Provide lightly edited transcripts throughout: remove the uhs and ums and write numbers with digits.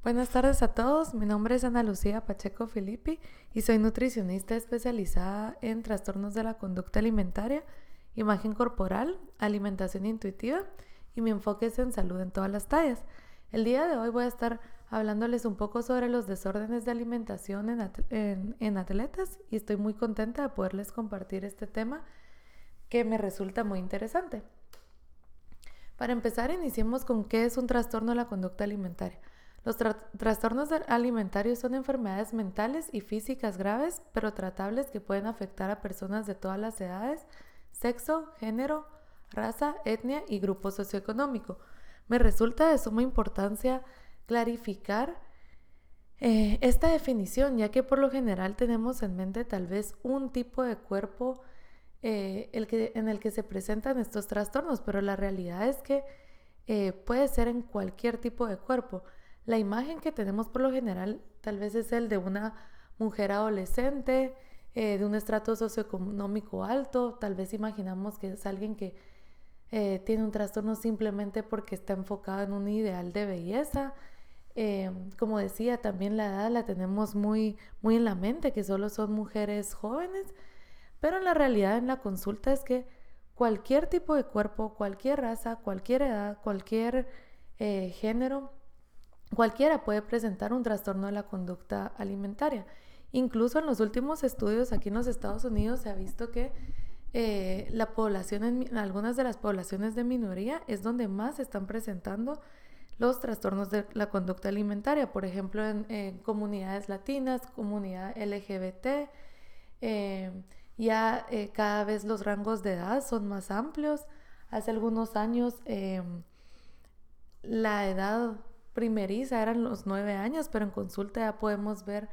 Buenas tardes a todos, mi nombre es Ana Lucía Pacheco Filippi y soy nutricionista especializada en trastornos de la conducta alimentaria, imagen corporal, alimentación intuitiva y mi enfoque es en salud en todas las tallas. El día de hoy voy a estar hablándoles un poco sobre los desórdenes de alimentación en atletas y estoy muy contenta de poderles compartir este tema que me resulta muy interesante. Para empezar, iniciemos con qué es un trastorno de la conducta alimentaria. Los trastornos alimentarios son enfermedades mentales y físicas graves, pero tratables que pueden afectar a personas de todas las edades, sexo, género, raza, etnia y grupo socioeconómico. Me resulta de suma importancia clarificar esta definición, ya que por lo general tenemos en mente tal vez un tipo de cuerpo en el que se presentan estos trastornos, pero la realidad es que puede ser en cualquier tipo de cuerpo. La imagen que tenemos por lo general tal vez es el de una mujer adolescente, de un estrato socioeconómico alto. Tal vez imaginamos que es alguien que tiene un trastorno simplemente porque está enfocado en un ideal de belleza. Como decía, también la edad la tenemos muy en la mente, que solo son mujeres jóvenes, pero la realidad en la consulta es que cualquier tipo de cuerpo, cualquier raza, cualquier edad, cualquier género, cualquiera puede presentar un trastorno de la conducta alimentaria. Incluso en los últimos estudios aquí en los Estados Unidos se ha visto que la población en algunas de las poblaciones de minoría es donde más se están presentando los trastornos de la conducta alimentaria. Por ejemplo, en comunidades latinas, comunidad LGBT, cada vez los rangos de edad son más amplios. Hace algunos años la edad primeriza eran los 9 años, pero en consulta ya podemos ver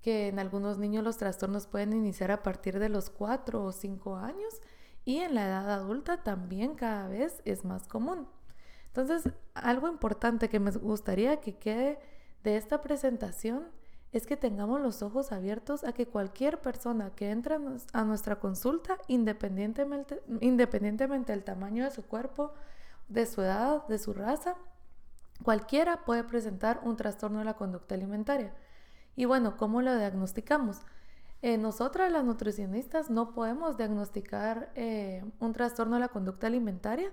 que en algunos niños los trastornos pueden iniciar a partir de los 4 o 5 años y en la edad adulta también cada vez es más común. Entonces, algo importante que me gustaría que quede de esta presentación es que tengamos los ojos abiertos a que cualquier persona que entre a nuestra consulta, independientemente del tamaño de su cuerpo, de su edad, de su raza, cualquiera puede presentar un trastorno de la conducta alimentaria. Y bueno, ¿cómo lo diagnosticamos? Nosotras las nutricionistas no podemos diagnosticar un trastorno de la conducta alimentaria,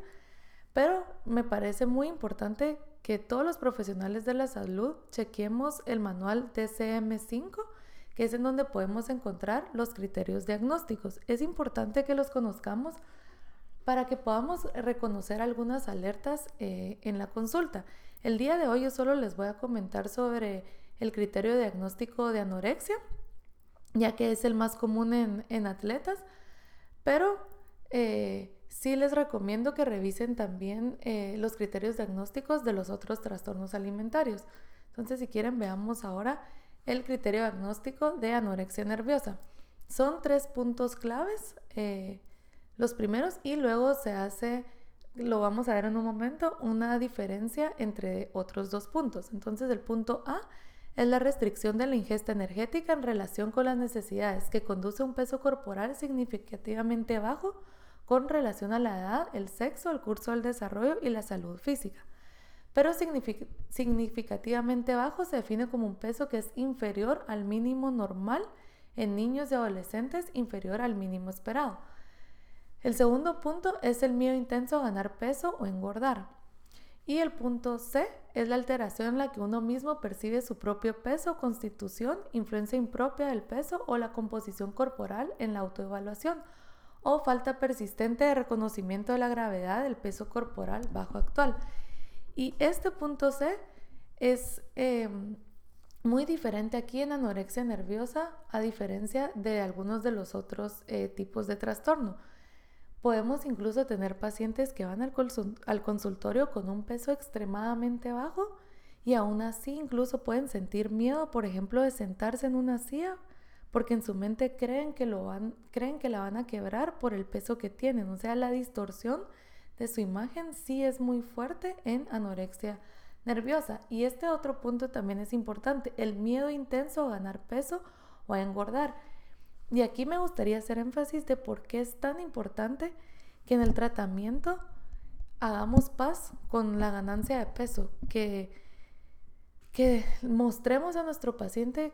pero me parece muy importante que todos los profesionales de la salud chequemos el manual DSM-5, que es en donde podemos encontrar los criterios diagnósticos. Es importante que los conozcamos para que podamos reconocer algunas alertas en la consulta. El día de hoy yo solo les voy a comentar sobre el criterio diagnóstico de anorexia, ya que es el más común en atletas, pero sí les recomiendo que revisen también los criterios diagnósticos de los otros trastornos alimentarios. Entonces, si quieren, veamos ahora el criterio diagnóstico de anorexia nerviosa. Son 3 puntos claves, los primeros, y luego se hace, lo vamos a ver en un momento, una diferencia entre otros 2 puntos. Entonces, el punto A es la restricción de la ingesta energética en relación con las necesidades, que conduce a un peso corporal significativamente bajo con relación a la edad, el sexo, el curso del desarrollo y la salud física. Pero significativamente bajo se define como un peso que es inferior al mínimo normal en niños y adolescentes, inferior al mínimo esperado. El segundo punto es el miedo intenso a ganar peso o engordar. Y el punto C es la alteración en la que uno mismo percibe su propio peso, constitución, influencia impropia del peso o la composición corporal en la autoevaluación, o falta persistente de reconocimiento de la gravedad del peso corporal bajo actual. Y este punto C es muy diferente aquí en anorexia nerviosa, a diferencia de algunos de los otros tipos de trastorno. Podemos incluso tener pacientes que van al consultorio con un peso extremadamente bajo y aún así incluso pueden sentir miedo, por ejemplo, de sentarse en una silla, porque en su mente creen que la van a quebrar por el peso que tienen. O sea, la distorsión de su imagen sí es muy fuerte en anorexia nerviosa. Y este otro punto también es importante, el miedo intenso a ganar peso o a engordar. Y aquí me gustaría hacer énfasis de por qué es tan importante que en el tratamiento hagamos paz con la ganancia de peso, que que mostremos a nuestro paciente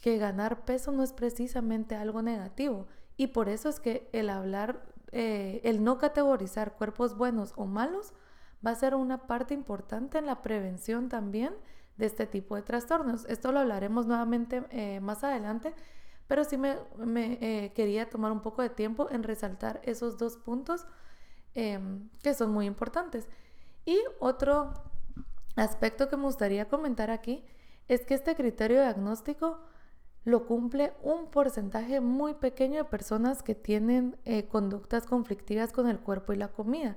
que ganar peso no es precisamente algo negativo. Y por eso es que el hablar, el no categorizar cuerpos buenos o malos va a ser una parte importante en la prevención también de este tipo de trastornos. Esto lo hablaremos nuevamente más adelante, pero sí me quería tomar un poco de tiempo en resaltar esos dos puntos que son muy importantes. Y otro aspecto que me gustaría comentar aquí es que este criterio diagnóstico lo cumple un porcentaje muy pequeño de personas que tienen conductas conflictivas con el cuerpo y la comida.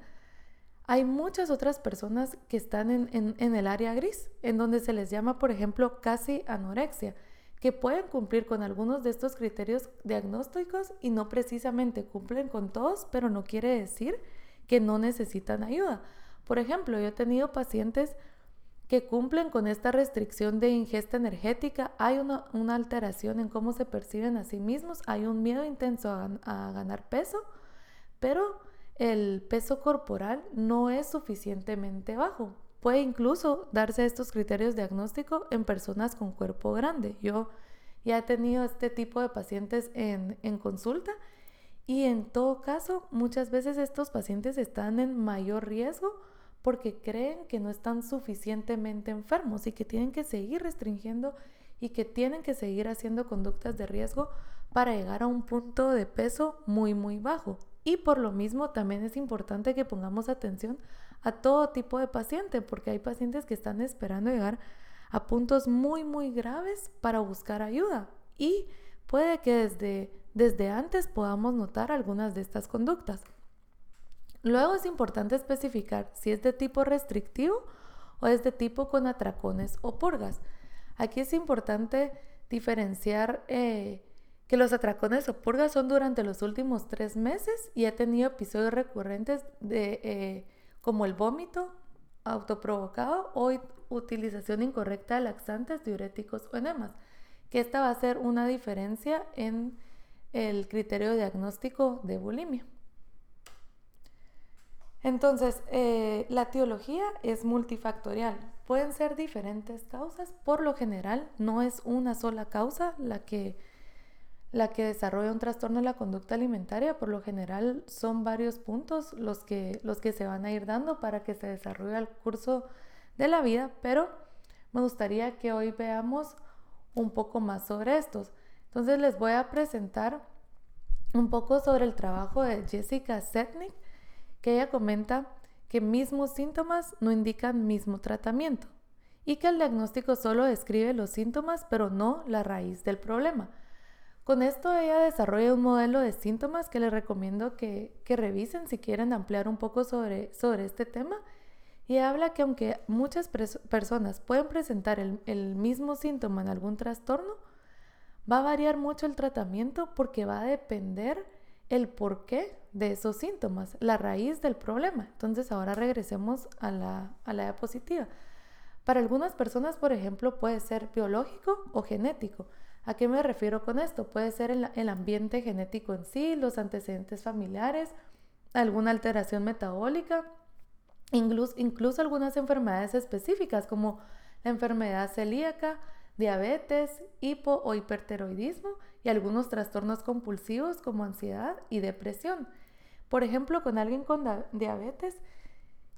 Hay muchas otras personas que están en el área gris, en donde se les llama, por ejemplo, casi anorexia, que pueden cumplir con algunos de estos criterios diagnósticos y no precisamente cumplen con todos, pero no quiere decir que no necesitan ayuda. Por ejemplo, yo he tenido pacientes que cumplen con esta restricción de ingesta energética, hay una alteración en cómo se perciben a sí mismos, hay un miedo intenso a ganar peso, pero el peso corporal no es suficientemente bajo. Puede incluso darse estos criterios diagnósticos en personas con cuerpo grande. Yo ya he tenido este tipo de pacientes en consulta y en todo caso, muchas veces estos pacientes están en mayor riesgo porque creen que no están suficientemente enfermos y que tienen que seguir restringiendo y que tienen que seguir haciendo conductas de riesgo para llegar a un punto de peso muy, muy bajo. Y por lo mismo también es importante que pongamos atención a todo tipo de paciente, porque hay pacientes que están esperando llegar a puntos muy, muy graves para buscar ayuda. Y puede que desde antes podamos notar algunas de estas conductas. Luego es importante especificar si es de tipo restrictivo o es de tipo con atracones o purgas. Aquí es importante diferenciar que los atracones o purgas son durante los últimos 3 meses y he tenido episodios recurrentes de como el vómito autoprovocado o utilización incorrecta de laxantes, diuréticos o enemas, que esta va a ser una diferencia en el criterio diagnóstico de bulimia. Entonces, la etiología es multifactorial. Pueden ser diferentes causas. Por lo general, no es una sola causa la que desarrolla un trastorno de la conducta alimentaria. Por lo general, son varios puntos los que se van a ir dando para que se desarrolle el curso de la vida, pero me gustaría que hoy veamos un poco más sobre estos. Entonces, les voy a presentar un poco sobre el trabajo de Jessica Setnik, que ella comenta que mismos síntomas no indican mismo tratamiento y que el diagnóstico solo describe los síntomas pero no la raíz del problema. Con esto ella desarrolla un modelo de síntomas que les recomiendo que revisen si quieren ampliar un poco sobre este tema, y habla que aunque muchas personas pueden presentar el mismo síntoma en algún trastorno, va a variar mucho el tratamiento porque va a depender el porqué de esos síntomas, la raíz del problema. Entonces ahora regresemos a la diapositiva. Para algunas personas, por ejemplo, puede ser biológico o genético. ¿A qué me refiero con esto? Puede ser el ambiente genético en sí, los antecedentes familiares, alguna alteración metabólica, incluso algunas enfermedades específicas como la enfermedad celíaca, diabetes, hipo o hipertiroidismo y algunos trastornos compulsivos como ansiedad y depresión. Por ejemplo, con alguien con diabetes,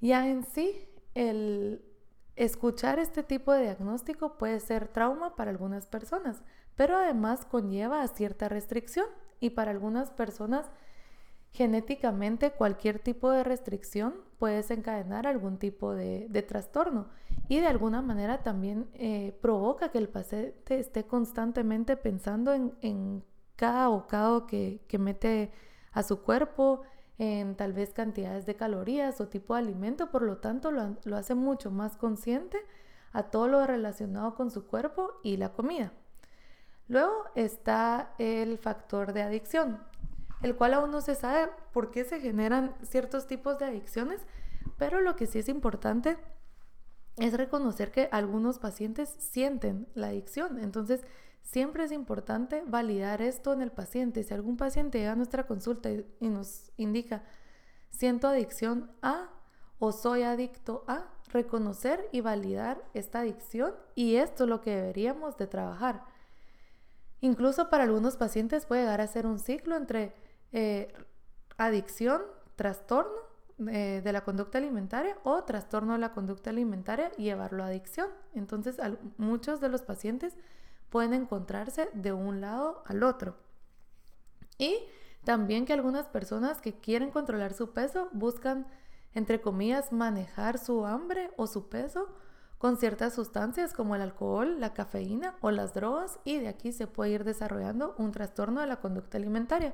ya en sí el escuchar este tipo de diagnóstico puede ser trauma para algunas personas, pero además conlleva a cierta restricción, y para algunas personas genéticamente cualquier tipo de restricción puede desencadenar algún tipo de trastorno, y de alguna manera también provoca que el paciente esté constantemente pensando en cada bocado que mete a su cuerpo, en tal vez cantidades de calorías o tipo de alimento. Por lo tanto lo hace mucho más consciente a todo lo relacionado con su cuerpo y la comida. Luego está el factor de adicción, el cual aún no se sabe por qué se generan ciertos tipos de adicciones, pero lo que sí es importante es reconocer que algunos pacientes sienten la adicción. Entonces, siempre es importante validar esto en el paciente. Si algún paciente llega a nuestra consulta y nos indica siento adicción a o soy adicto a, reconocer y validar esta adicción, y esto es lo que deberíamos de trabajar. Incluso para algunos pacientes puede llegar a ser un ciclo entre adicción, trastorno de la conducta alimentaria o trastorno de la conducta alimentaria y llevarlo a adicción. Entonces, muchos de los pacientes pueden encontrarse de un lado al otro. Y también que algunas personas que quieren controlar su peso buscan, entre comillas, manejar su hambre o su peso con ciertas sustancias como el alcohol, la cafeína o las drogas, y de aquí se puede ir desarrollando un trastorno de la conducta alimentaria.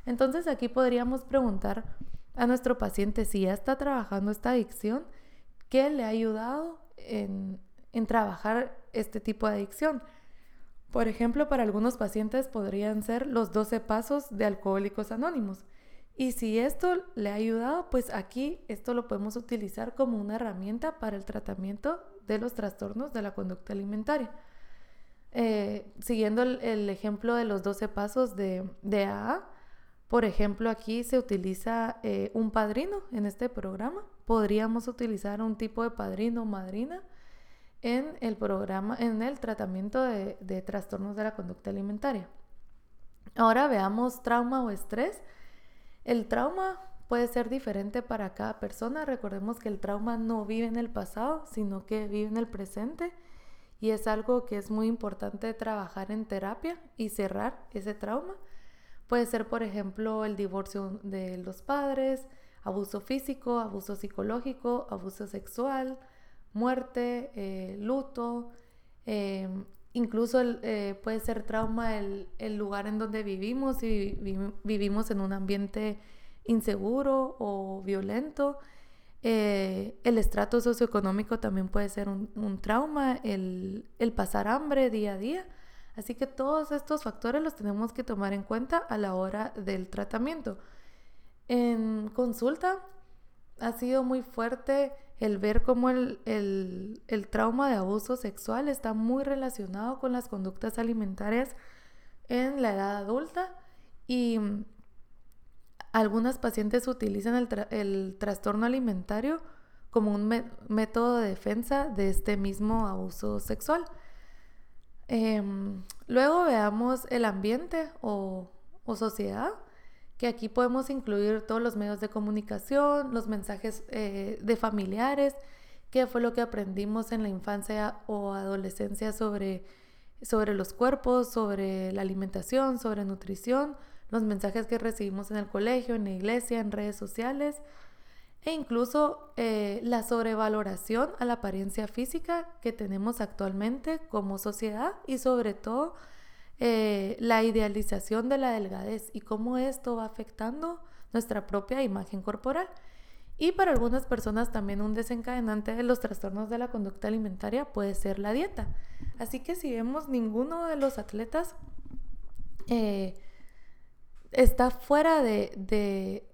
Entonces aquí podríamos preguntar a nuestro paciente si ya está trabajando esta adicción, ¿qué le ha ayudado en trabajar este tipo de adicción? Por ejemplo, para algunos pacientes podrían ser los 12 pasos de Alcohólicos Anónimos. Y si esto le ha ayudado, pues aquí esto lo podemos utilizar como una herramienta para el tratamiento de los trastornos de la conducta alimentaria. Siguiendo el ejemplo de los 12 pasos de AA, por ejemplo, aquí se utiliza un padrino en este programa. Podríamos utilizar un tipo de padrino o madrina en el programa, en el tratamiento de trastornos de la conducta alimentaria. Ahora veamos trauma o estrés. El trauma puede ser diferente para cada persona. Recordemos que el trauma no vive en el pasado, sino que vive en el presente, y es algo que es muy importante trabajar en terapia y cerrar ese trauma. Puede ser, por ejemplo, el divorcio de los padres, abuso físico, abuso psicológico, abuso sexual, muerte, luto, incluso puede ser trauma el lugar en donde vivimos, si vivimos en un ambiente inseguro o violento. El estrato socioeconómico también puede ser un trauma, el pasar hambre día a día. Así que todos estos factores los tenemos que tomar en cuenta a la hora del tratamiento. En consulta ha sido muy fuerte el ver cómo el trauma de abuso sexual está muy relacionado con las conductas alimentarias en la edad adulta, y algunas pacientes utilizan el trastorno alimentario como un método de defensa de este mismo abuso sexual. Luego veamos el ambiente o sociedad, que aquí podemos incluir todos los medios de comunicación, los mensajes de familiares, qué fue lo que aprendimos en la infancia o adolescencia sobre los cuerpos, sobre la alimentación, sobre nutrición, los mensajes que recibimos en el colegio, en la iglesia, en redes sociales, e incluso la sobrevaloración a la apariencia física que tenemos actualmente como sociedad, y sobre todo la idealización de la delgadez y cómo esto va afectando nuestra propia imagen corporal. Y para algunas personas también un desencadenante de los trastornos de la conducta alimentaria puede ser la dieta. Así que si vemos, ninguno de los atletas está fuera de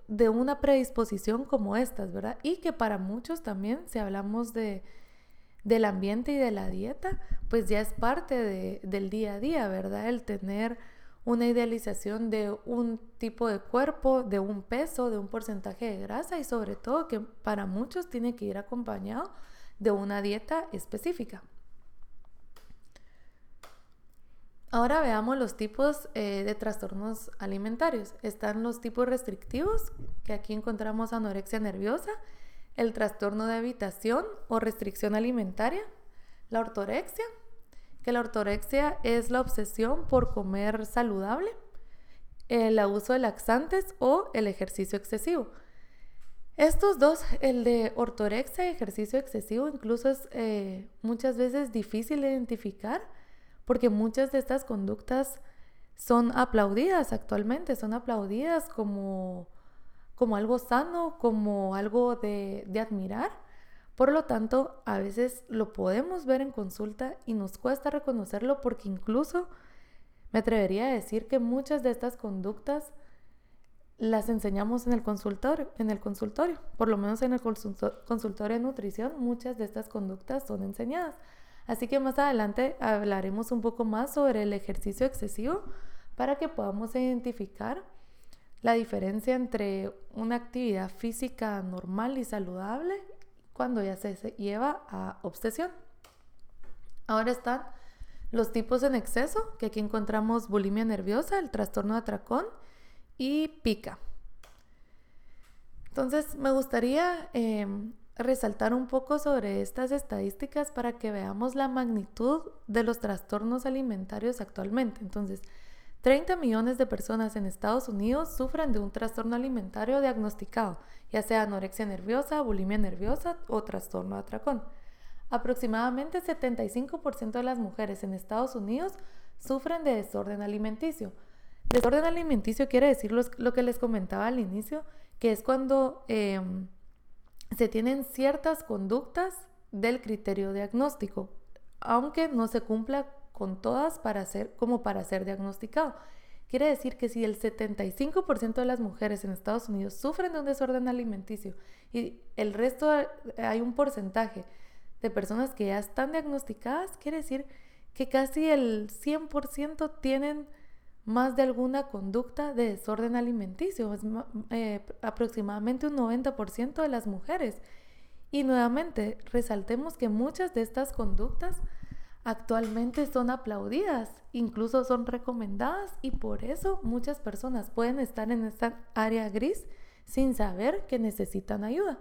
una predisposición como estas, ¿verdad? Y que para muchos también, si hablamos del ambiente y de la dieta, pues ya es parte del día a día, ¿verdad? El tener una idealización de un tipo de cuerpo, de un peso, de un porcentaje de grasa, y sobre todo que para muchos tiene que ir acompañado de una dieta específica. Ahora veamos los tipos de trastornos alimentarios. Están los tipos restrictivos, que aquí encontramos anorexia nerviosa, el trastorno de evitación o restricción alimentaria, la ortorexia, que la ortorexia es la obsesión por comer saludable, el abuso de laxantes o el ejercicio excesivo. Estos dos, el de ortorexia y ejercicio excesivo, incluso es muchas veces difícil de identificar, porque muchas de estas conductas son aplaudidas actualmente, son aplaudidas como algo sano, como algo de admirar. Por lo tanto, a veces lo podemos ver en consulta y nos cuesta reconocerlo, porque incluso me atrevería a decir que muchas de estas conductas las enseñamos en el consultorio. Por lo menos en el consultorio de nutrición, muchas de estas conductas son enseñadas. Así que más adelante hablaremos un poco más sobre el ejercicio excesivo para que podamos identificar la diferencia entre una actividad física normal y saludable cuando ya se lleva a obsesión. Ahora están los tipos en exceso, que aquí encontramos bulimia nerviosa, el trastorno de atracón y pica. Entonces me gustaría resaltar un poco sobre estas estadísticas para que veamos la magnitud de los trastornos alimentarios actualmente. Entonces, 30 millones de personas en Estados Unidos sufren de un trastorno alimentario diagnosticado, ya sea anorexia nerviosa, bulimia nerviosa o trastorno de atracón. Aproximadamente 75% de las mujeres en Estados Unidos sufren de desorden alimenticio. Desorden alimenticio quiere decir lo que les comentaba al inicio, que es cuando se tienen ciertas conductas del criterio diagnóstico, aunque no se cumpla con todas para ser diagnosticado. Quiere decir que si el 75% de las mujeres en Estados Unidos sufren de un desorden alimenticio y el resto hay un porcentaje de personas que ya están diagnosticadas, quiere decir que casi el 100% tienen más de alguna conducta de desorden alimenticio, aproximadamente un 90% de las mujeres. Y nuevamente, resaltemos que muchas de estas conductas actualmente son aplaudidas, incluso son recomendadas, y por eso muchas personas pueden estar en esta área gris sin saber que necesitan ayuda.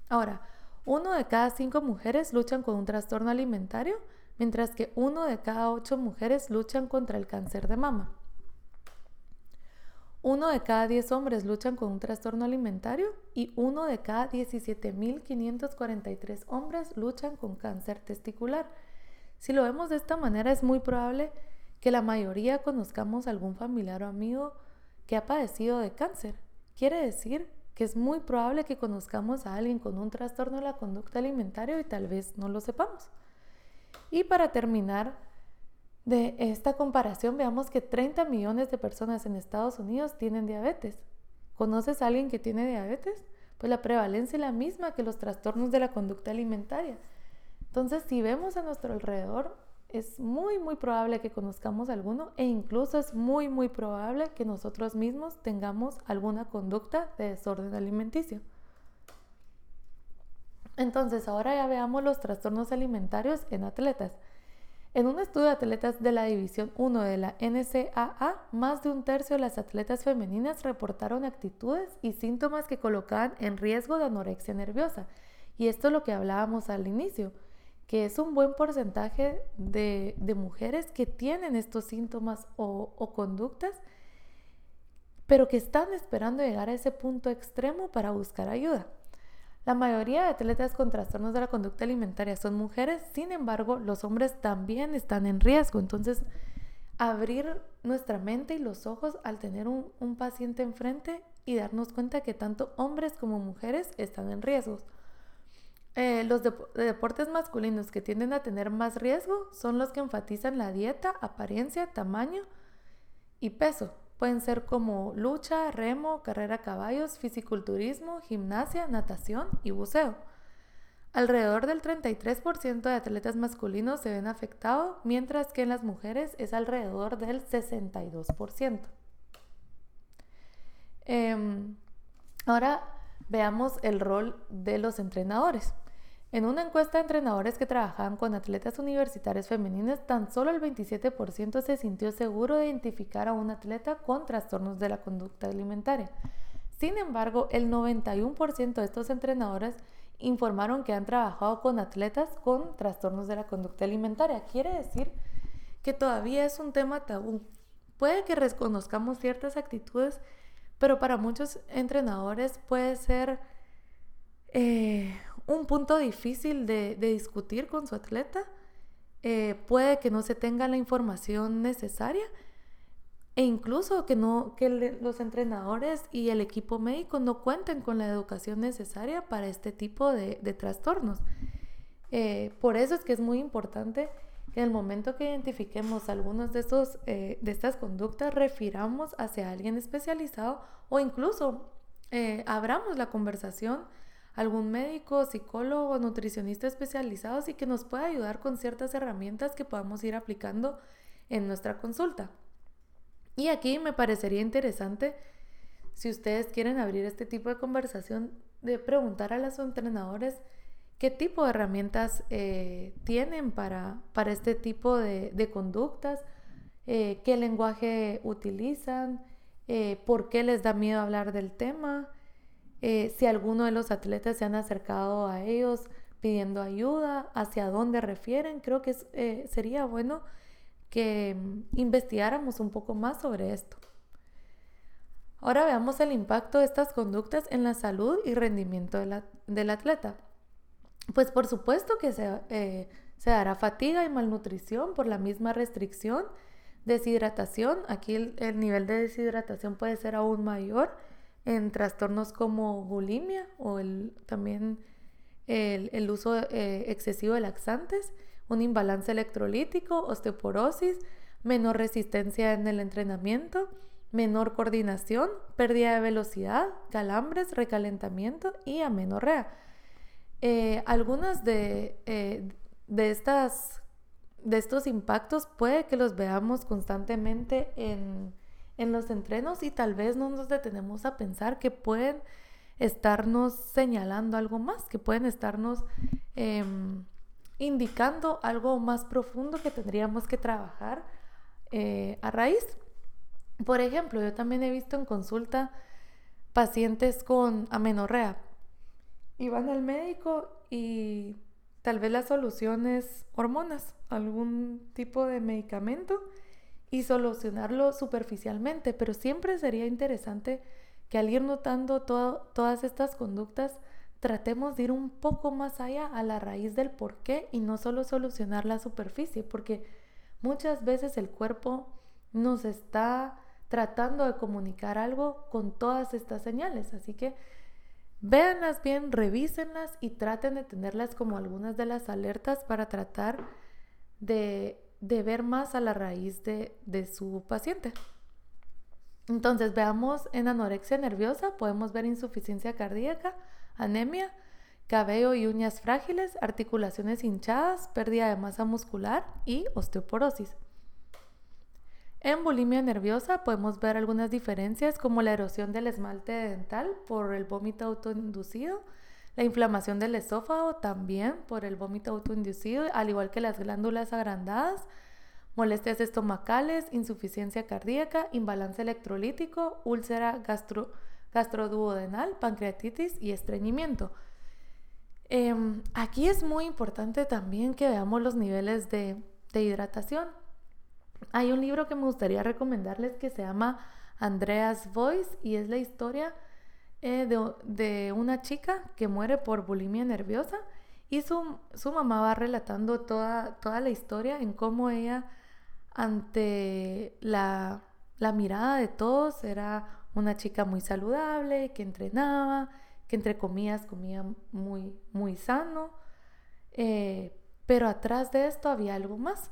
Ahora, 1 de cada 5 mujeres luchan con un trastorno alimentario, mientras que 1 de cada 8 mujeres luchan contra el cáncer de mama. 1 de cada 10 hombres luchan con un trastorno alimentario y 1 de cada 17.543 hombres luchan con cáncer testicular. Si lo vemos de esta manera, es muy probable que la mayoría conozcamos algún familiar o amigo que ha padecido de cáncer. Quiere decir que es muy probable que conozcamos a alguien con un trastorno de la conducta alimentaria y tal vez no lo sepamos. Y para terminar de esta comparación, veamos que 30 millones de personas en Estados Unidos tienen diabetes. ¿Conoces a alguien que tiene diabetes? Pues la prevalencia es la misma que los trastornos de la conducta alimentaria. Entonces, si vemos a nuestro alrededor, es muy, muy probable que conozcamos alguno, e incluso es muy, muy probable que nosotros mismos tengamos alguna conducta de desorden alimenticio. Entonces, ahora ya veamos los trastornos alimentarios en atletas. En un estudio de atletas de la División 1 de la NCAA, más de un tercio de las atletas femeninas reportaron actitudes y síntomas que colocaban en riesgo de anorexia nerviosa. Y esto es lo que hablábamos al inicio, que es un buen porcentaje de mujeres que tienen estos síntomas o conductas, pero que están esperando llegar a ese punto extremo para buscar ayuda. La mayoría de atletas con trastornos de la conducta alimentaria son mujeres, sin embargo, los hombres también están en riesgo. Entonces, abrir nuestra mente y los ojos al tener un paciente enfrente y darnos cuenta que tanto hombres como mujeres están en riesgos. Los deportes masculinos que tienden a tener más riesgo son los que enfatizan la dieta, apariencia, tamaño y peso. Pueden ser como lucha, remo, carrera a caballos, fisiculturismo, gimnasia, natación y buceo. Alrededor del 33% de atletas masculinos se ven afectados, mientras que en las mujeres es alrededor del 62%. Ahora veamos el rol de los entrenadores. En una encuesta de entrenadores que trabajaban con atletas universitarias femeninas, tan solo el 27% se sintió seguro de identificar a un atleta con trastornos de la conducta alimentaria. Sin embargo, el 91% de estos entrenadores informaron que han trabajado con atletas con trastornos de la conducta alimentaria. Quiere decir que todavía es un tema tabú. Puede que reconozcamos ciertas actitudes, pero para muchos entrenadores puede ser un punto difícil de discutir con su atleta. Puede que no se tenga la información necesaria e incluso que los entrenadores y el equipo médico no cuenten con la educación necesaria para este tipo de trastornos. Por eso es que es muy importante que en el momento que identifiquemos algunos de estas conductas, refiramos hacia alguien especializado o incluso abramos la conversación a algún médico, psicólogo, nutricionista especializados y que nos pueda ayudar con ciertas herramientas que podamos ir aplicando en nuestra consulta. Y aquí me parecería interesante, si ustedes quieren abrir este tipo de conversación, de preguntar a los entrenadores qué tipo de herramientas tienen para este tipo de conductas, qué lenguaje utilizan, por qué les da miedo hablar del tema, si alguno de los atletas se han acercado a ellos pidiendo ayuda, hacia dónde refieren. Creo que sería bueno que investigáramos un poco más sobre esto. Ahora veamos el impacto de estas conductas en la salud y rendimiento del atleta. Pues por supuesto que se dará fatiga y malnutrición por la misma restricción, deshidratación. Aquí el nivel de deshidratación puede ser aún mayor en trastornos como bulimia o también el uso excesivo de laxantes, un imbalance electrolítico, osteoporosis, menor resistencia en el entrenamiento, menor coordinación, pérdida de velocidad, calambres, recalentamiento y amenorrea. Algunas de estos impactos puede que los veamos constantemente en los entrenos y tal vez no nos detenemos a pensar que pueden estarnos señalando algo más, que pueden estarnos indicando algo más profundo que tendríamos que trabajar a raíz. Por ejemplo, yo también he visto en consulta pacientes con amenorrea y van al médico y tal vez la solución es hormonas, algún tipo de medicamento y solucionarlo superficialmente, pero siempre sería interesante que al ir notando todas estas conductas tratemos de ir un poco más allá a la raíz del por qué y no solo solucionar la superficie, porque muchas veces el cuerpo nos está tratando de comunicar algo con todas estas señales, así que véanlas bien, revísenlas y traten de tenerlas como algunas de las alertas para tratar de ver más a la raíz de su paciente. Entonces veamos en anorexia nerviosa, podemos ver insuficiencia cardíaca, anemia, cabello y uñas frágiles, articulaciones hinchadas, pérdida de masa muscular y osteoporosis. En bulimia nerviosa podemos ver algunas diferencias como la erosión del esmalte dental por el vómito autoinducido, la inflamación del esófago también por el vómito autoinducido, al igual que las glándulas agrandadas, molestias estomacales, insuficiencia cardíaca, imbalance electrolítico, úlcera gastroduodenal, pancreatitis y estreñimiento. Aquí es muy importante también que veamos los niveles de hidratación. Hay un libro que me gustaría recomendarles que se llama Andrea's Voice y es la historia de una chica que muere por bulimia nerviosa y su mamá va relatando toda la historia en cómo ella, ante la mirada de todos, era una chica muy saludable, que entrenaba, que entre comillas comía muy, muy sano, pero atrás de esto había algo más.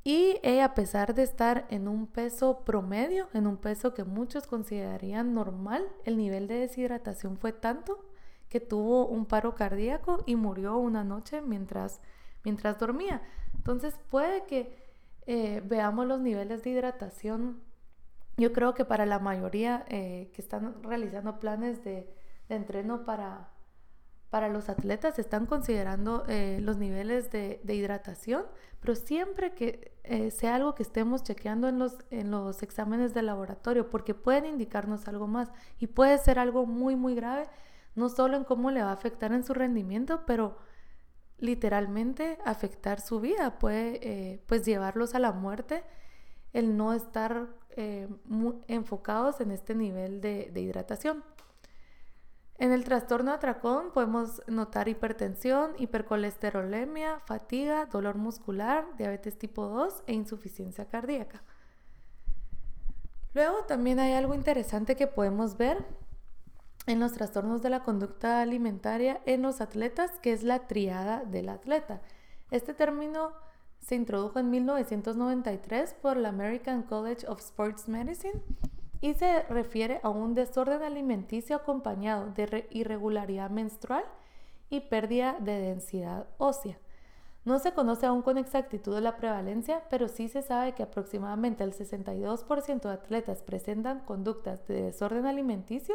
Y ella, a pesar de estar en un peso promedio, en un peso que muchos considerarían normal, el nivel de deshidratación fue tanto que tuvo un paro cardíaco y murió una noche mientras dormía. Entonces puede que veamos los niveles de hidratación. Yo creo que para la mayoría que están realizando planes de entreno para los atletas están considerando los niveles de hidratación, pero siempre que sea algo que estemos chequeando en los exámenes de laboratorio, porque pueden indicarnos algo más y puede ser algo muy, muy grave, no solo en cómo le va a afectar en su rendimiento, pero literalmente afectar su vida, puede pues llevarlos a la muerte el no estar muy enfocados en este nivel de hidratación. En el trastorno de atracón podemos notar hipertensión, hipercolesterolemia, fatiga, dolor muscular, diabetes tipo 2 e insuficiencia cardíaca. Luego también hay algo interesante que podemos ver en los trastornos de la conducta alimentaria en los atletas, que es la triada del atleta. Este término se introdujo en 1993 por la American College of Sports Medicine y se refiere a un desorden alimenticio acompañado de irregularidad menstrual y pérdida de densidad ósea. No se conoce aún con exactitud la prevalencia, pero sí se sabe que aproximadamente el 62% de atletas presentan conductas de desorden alimenticio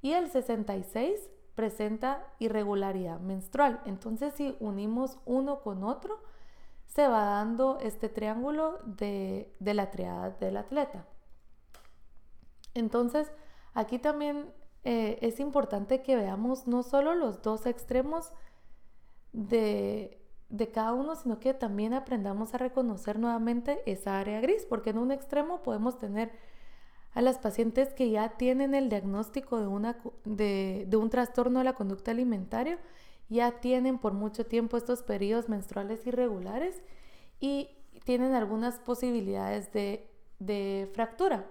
y el 66% presenta irregularidad menstrual. Entonces, si unimos uno con otro, se va dando este triángulo de la triada del atleta. Entonces, aquí también es importante que veamos no solo los dos extremos de cada uno, sino que también aprendamos a reconocer nuevamente esa área gris, porque en un extremo podemos tener a las pacientes que ya tienen el diagnóstico de un trastorno de la conducta alimentaria, ya tienen por mucho tiempo estos periodos menstruales irregulares y tienen algunas posibilidades de fractura.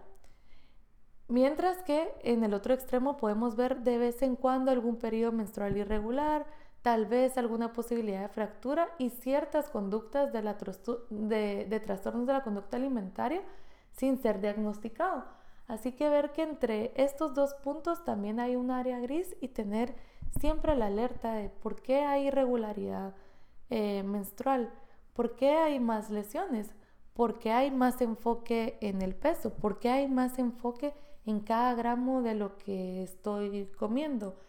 Mientras que en el otro extremo podemos ver de vez en cuando algún periodo menstrual irregular, tal vez alguna posibilidad de fractura y ciertas conductas de trastornos de la conducta alimentaria sin ser diagnosticado. Así que ver que entre estos dos puntos también hay un área gris y tener siempre la alerta de por qué hay irregularidad menstrual, por qué hay más lesiones, por qué hay más enfoque en el peso, por qué hay más enfoque en cada gramo de lo que estoy comiendo.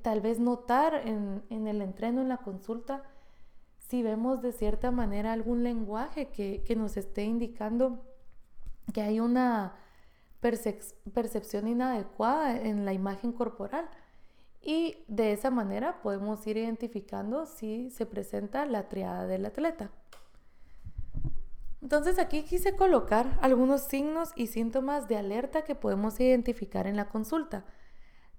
Tal vez notar en el entreno, en la consulta, si vemos de cierta manera algún lenguaje que nos esté indicando que hay una percepción inadecuada en la imagen corporal, y de esa manera podemos ir identificando si se presenta la triada del atleta. Entonces aquí quise colocar algunos signos y síntomas de alerta que podemos identificar en la consulta.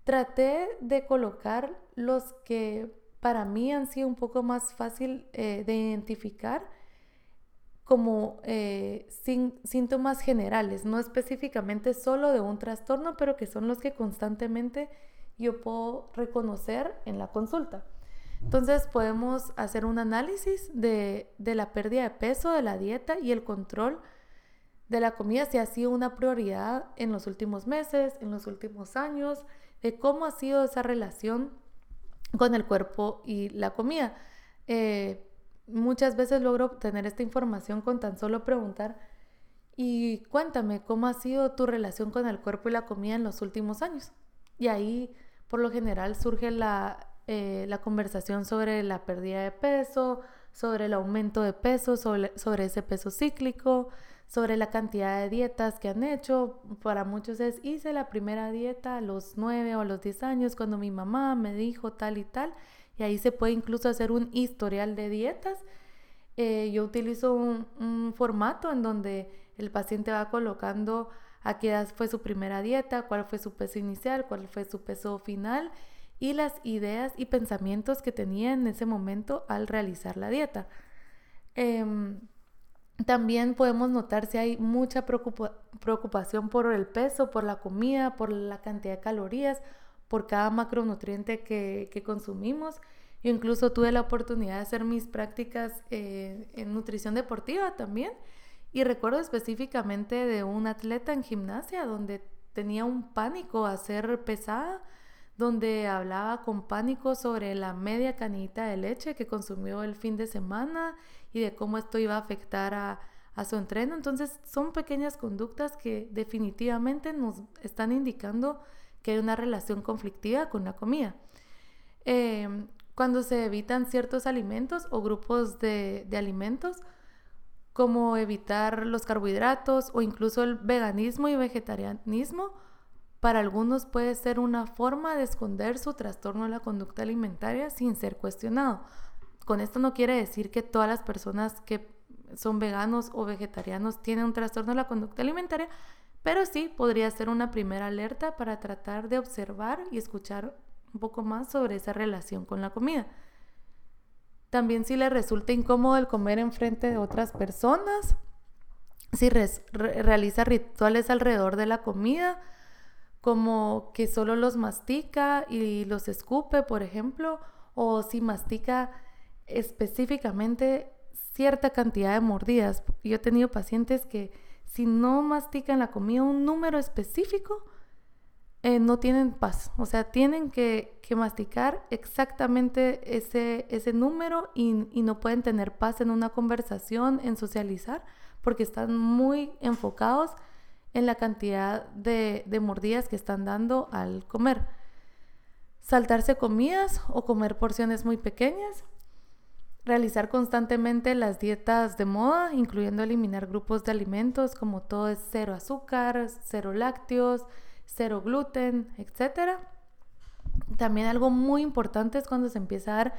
Traté de colocar los que para mí han sido un poco más fácil de identificar como síntomas generales, no específicamente solo de un trastorno, pero que son los que constantemente yo puedo reconocer en la consulta. Entonces podemos hacer un análisis de la pérdida de peso, de la dieta y el control de la comida, si ha sido una prioridad en los últimos meses, en los últimos años, de cómo ha sido esa relación con el cuerpo y la comida. Muchas veces logro obtener esta información con tan solo preguntar: y cuéntame, ¿cómo ha sido tu relación con el cuerpo y la comida en los últimos años? Y ahí, por lo general, surge la conversación sobre la pérdida de peso, sobre el aumento de peso, sobre ese peso cíclico, sobre la cantidad de dietas que han hecho. Para muchos hice la primera dieta a los 9 o a los 10 años cuando mi mamá me dijo tal y tal. Y ahí se puede incluso hacer un historial de dietas. Yo utilizo un formato en donde el paciente va colocando a qué edad fue su primera dieta, cuál fue su peso inicial, cuál fue su peso final y las ideas y pensamientos que tenía en ese momento al realizar la dieta. También podemos notar si hay mucha preocupación por el peso, por la comida, por la cantidad de calorías, por cada macronutriente que consumimos. Yo incluso tuve la oportunidad de hacer mis prácticas en nutrición deportiva también, y recuerdo específicamente de un atleta en gimnasia donde tenía un pánico a ser pesada, donde hablaba con pánico sobre la media canita de leche que consumió el fin de semana y de cómo esto iba a afectar a su entreno. Entonces son pequeñas conductas que definitivamente nos están indicando que hay una relación conflictiva con la comida. Cuando se evitan ciertos alimentos o grupos de alimentos, como evitar los carbohidratos o incluso el veganismo y vegetarianismo, para algunos puede ser una forma de esconder su trastorno de la conducta alimentaria sin ser cuestionado. Con esto no quiere decir que todas las personas que son veganos o vegetarianos tienen un trastorno de la conducta alimentaria, pero sí podría ser una primera alerta para tratar de observar y escuchar un poco más sobre esa relación con la comida. También si le resulta incómodo el comer enfrente de otras personas, si realiza rituales alrededor de la comida, como que solo los mastica y los escupe, por ejemplo, o si mastica específicamente cierta cantidad de mordidas. Yo he tenido pacientes que si no mastican la comida un número específico, no tienen paz. O sea, tienen que masticar exactamente ese número y no pueden tener paz en una conversación, en socializar, porque están muy enfocados en la cantidad de mordidas que están dando al comer. saltarse comidas o comer porciones muy pequeñas, realizar constantemente las dietas de moda, incluyendo eliminar grupos de alimentos como todo es cero azúcar, cero lácteos, cero gluten, etc. También algo muy importante es cuando se empieza a dar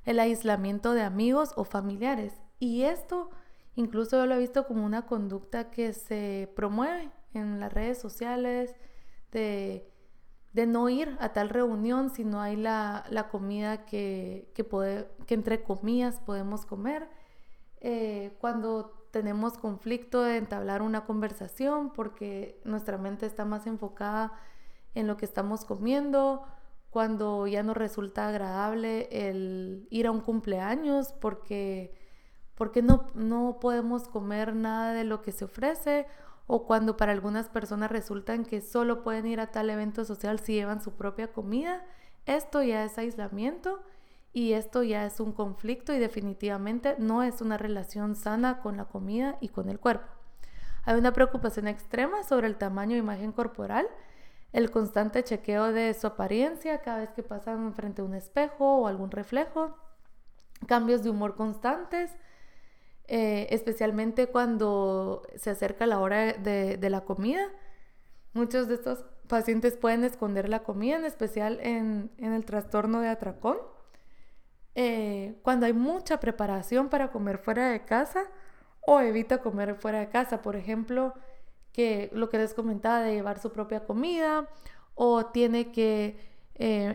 el aislamiento de amigos o familiares. Y esto incluso yo lo he visto como una conducta que se promueve en las redes sociales de no ir a tal reunión si no hay la comida que entre comillas podemos comer. Cuando tenemos conflicto de entablar una conversación porque nuestra mente está más enfocada en lo que estamos comiendo, cuando ya nos resulta agradable el ir a un cumpleaños porque no podemos comer nada de lo que se ofrece, o cuando para algunas personas resultan que solo pueden ir a tal evento social si llevan su propia comida. Esto ya es aislamiento y esto ya es un conflicto y definitivamente no es una relación sana con la comida y con el cuerpo. Hay una preocupación extrema sobre el tamaño e imagen corporal, el constante chequeo de su apariencia cada vez que pasan frente a un espejo o algún reflejo, cambios de humor constantes, especialmente cuando se acerca la hora de la comida. Muchos de estos pacientes pueden esconder la comida, en especial en el trastorno de atracón. Cuando hay mucha preparación para comer fuera de casa o evita comer fuera de casa, por ejemplo, que lo que les comentaba de llevar su propia comida, o tiene que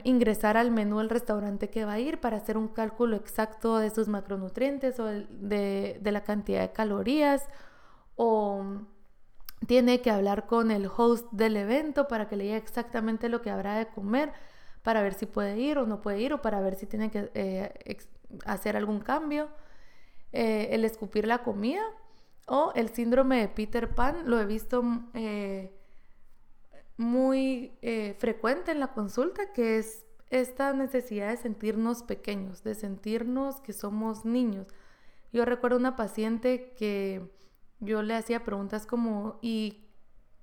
ingresar al menú del restaurante que va a ir para hacer un cálculo exacto de sus macronutrientes o de la cantidad de calorías, o tiene que hablar con el host del evento para que le diga exactamente lo que habrá de comer para ver si puede ir o no puede ir, o para ver si tiene que hacer algún cambio. El escupir la comida o el síndrome de Peter Pan lo he visto muy frecuente en la consulta, que es esta necesidad de sentirnos pequeños, de sentirnos que somos niños. Yo recuerdo una paciente que yo le hacía preguntas como: ¿y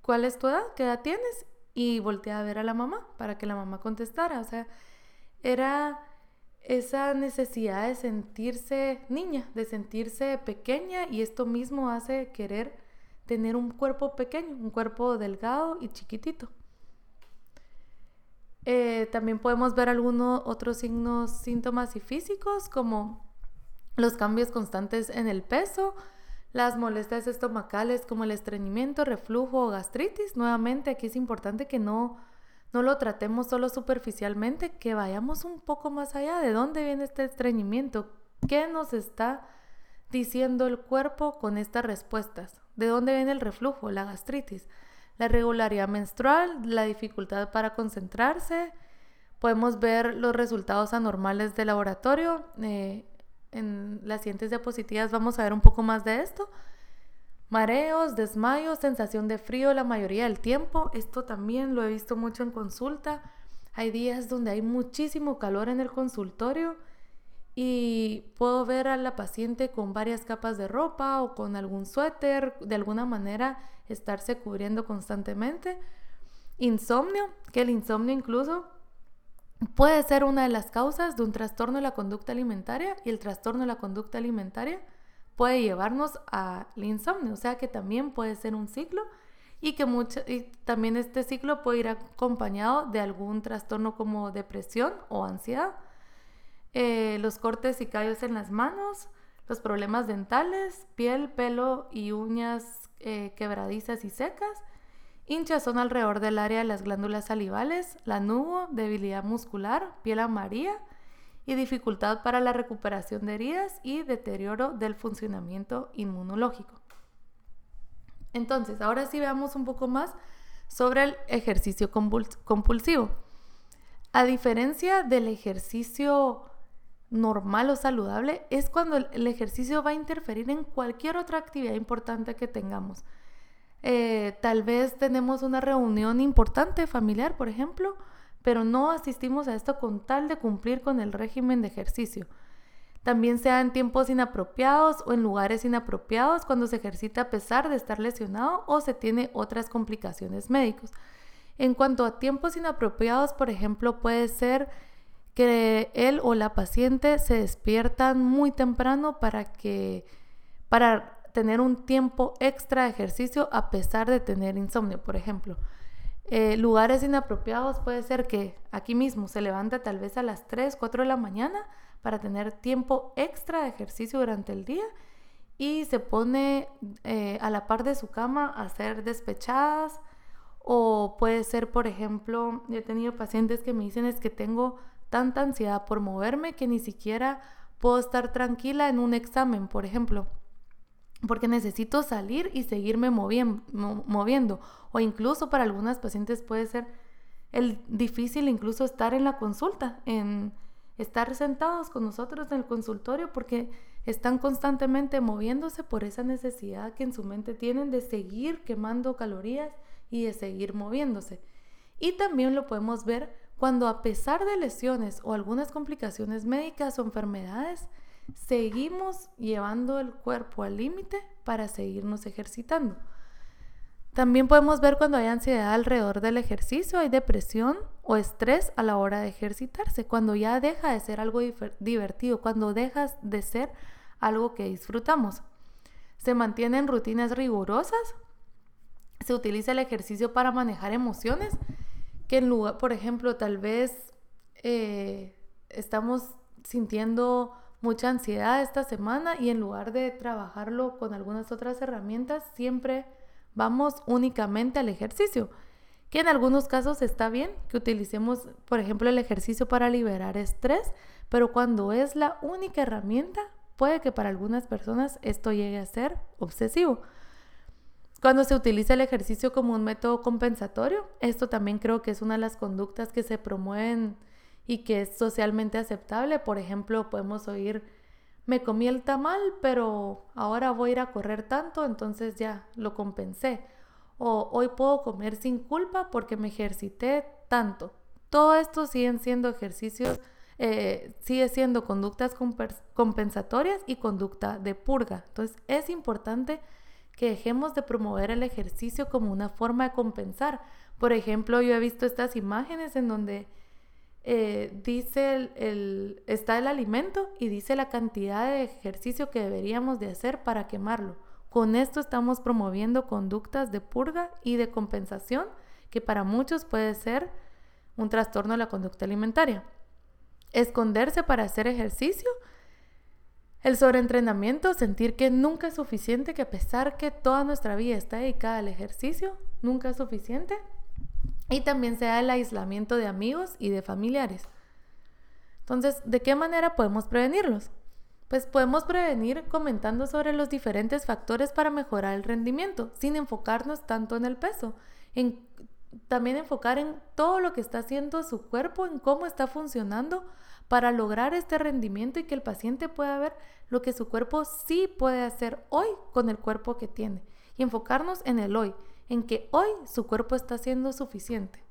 cuál es tu edad? ¿Qué edad tienes? Y volteé a ver a la mamá para que la mamá contestara. O sea, era esa necesidad de sentirse niña, de sentirse pequeña, y esto mismo hace querer tener un cuerpo pequeño, un cuerpo delgado y chiquitito. También podemos ver algunos otros síntomas y físicos, como los cambios constantes en el peso, las molestias estomacales como el estreñimiento, reflujo o gastritis. Nuevamente, aquí es importante que no lo tratemos solo superficialmente, que vayamos un poco más allá. ¿De dónde viene este estreñimiento? ¿Qué nos está diciendo el cuerpo con estas respuestas? ¿De dónde viene el reflujo, la gastritis? La irregularidad menstrual, la dificultad para concentrarse. Podemos ver los resultados anormales de laboratorio. En las siguientes diapositivas vamos a ver un poco más de esto. Mareos, desmayos, sensación de frío la mayoría del tiempo. Esto también lo he visto mucho en consulta. Hay días donde hay muchísimo calor en el consultorio y puedo ver a la paciente con varias capas de ropa o con algún suéter, de alguna manera estarse cubriendo constantemente. Insomnio, que el insomnio incluso puede ser una de las causas de un trastorno de la conducta alimentaria, y el trastorno de la conducta alimentaria puede llevarnos al insomnio. O sea que también puede ser un ciclo, y también este ciclo puede ir acompañado de algún trastorno como depresión o ansiedad. Los cortes y callos en las manos, los problemas dentales, piel, pelo y uñas quebradizas y secas, hinchazón alrededor del área de las glándulas salivales, lanugo, debilidad muscular, piel amarilla y dificultad para la recuperación de heridas y deterioro del funcionamiento inmunológico. Entonces, ahora sí veamos un poco más sobre el ejercicio compulsivo. A diferencia del ejercicio normal o saludable, es cuando el ejercicio va a interferir en cualquier otra actividad importante que tengamos. Tal vez tenemos una reunión importante familiar, por ejemplo, pero no asistimos a esto con tal de cumplir con el régimen de ejercicio. También sea en tiempos inapropiados o en lugares inapropiados, cuando se ejercita a pesar de estar lesionado o se tiene otras complicaciones médicas. En cuanto a tiempos inapropiados, por ejemplo, puede ser que él o la paciente se despiertan muy temprano para tener un tiempo extra de ejercicio a pesar de tener insomnio, por ejemplo. Lugares inapropiados puede ser que aquí mismo se levanta tal vez a las 3, 4 de la mañana para tener tiempo extra de ejercicio durante el día y se pone a la par de su cama a hacer despechadas. O puede ser, por ejemplo, yo he tenido pacientes que me dicen es que tengo tanta ansiedad por moverme que ni siquiera puedo estar tranquila en un examen, por ejemplo, porque necesito salir y seguirme moviendo. O incluso para algunas pacientes puede ser difícil incluso estar en la consulta, en estar sentados con nosotros en el consultorio porque están constantemente moviéndose por esa necesidad que en su mente tienen de seguir quemando calorías y de seguir moviéndose. Y también lo podemos ver cuando a pesar de lesiones o algunas complicaciones médicas o enfermedades, seguimos llevando el cuerpo al límite para seguirnos ejercitando. También podemos ver cuando hay ansiedad alrededor del ejercicio, hay depresión o estrés a la hora de ejercitarse, cuando ya deja de ser algo divertido, cuando deja de ser algo que disfrutamos. Se mantienen rutinas rigurosas, se utiliza el ejercicio para manejar emociones, que en lugar, por ejemplo, tal vez estamos sintiendo mucha ansiedad esta semana y en lugar de trabajarlo con algunas otras herramientas, siempre vamos únicamente al ejercicio, que en algunos casos está bien que utilicemos, por ejemplo, el ejercicio para liberar estrés, pero cuando es la única herramienta, puede que para algunas personas esto llegue a ser obsesivo. Cuando se utiliza el ejercicio como un método compensatorio, esto también creo que es una de las conductas que se promueven y que es socialmente aceptable. Por ejemplo, podemos oír: me comí el tamal, pero ahora voy a ir a correr tanto, entonces ya lo compensé. O hoy puedo comer sin culpa porque me ejercité tanto. Todo esto siguen siendo ejercicios, sigue siendo conductas compensatorias y conducta de purga. Entonces es importante que dejemos de promover el ejercicio como una forma de compensar. Por ejemplo, yo he visto estas imágenes en donde dice está el alimento y dice la cantidad de ejercicio que deberíamos de hacer para quemarlo. Con esto estamos promoviendo conductas de purga y de compensación que para muchos puede ser un trastorno de la conducta alimentaria. Esconderse para hacer ejercicio, el sobreentrenamiento, sentir que nunca es suficiente, que a pesar que toda nuestra vida está dedicada al ejercicio, nunca es suficiente. Y también se da el aislamiento de amigos y de familiares. Entonces, ¿de qué manera podemos prevenirlos? Pues podemos prevenir comentando sobre los diferentes factores para mejorar el rendimiento, sin enfocarnos tanto en el peso. También enfocar en todo lo que está haciendo su cuerpo, en cómo está funcionando para lograr este rendimiento y que el paciente pueda ver lo que su cuerpo sí puede hacer hoy con el cuerpo que tiene. Y enfocarnos en el hoy, en que hoy su cuerpo está siendo suficiente.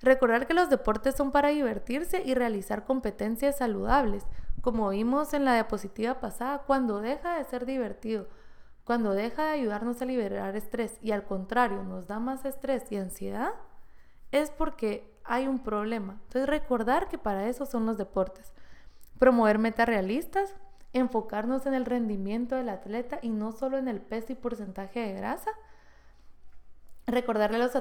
Recordar que los deportes son para divertirse y realizar competencias saludables. Como vimos en la diapositiva pasada, cuando deja de ser divertido, cuando deja de ayudarnos a liberar estrés y al contrario nos da más estrés y ansiedad, es porque hay un problema. Entonces recordar que para eso son los deportes. Promover metas realistas, enfocarnos en el rendimiento del atleta y no solo en el peso y porcentaje de grasa. Recordarle a los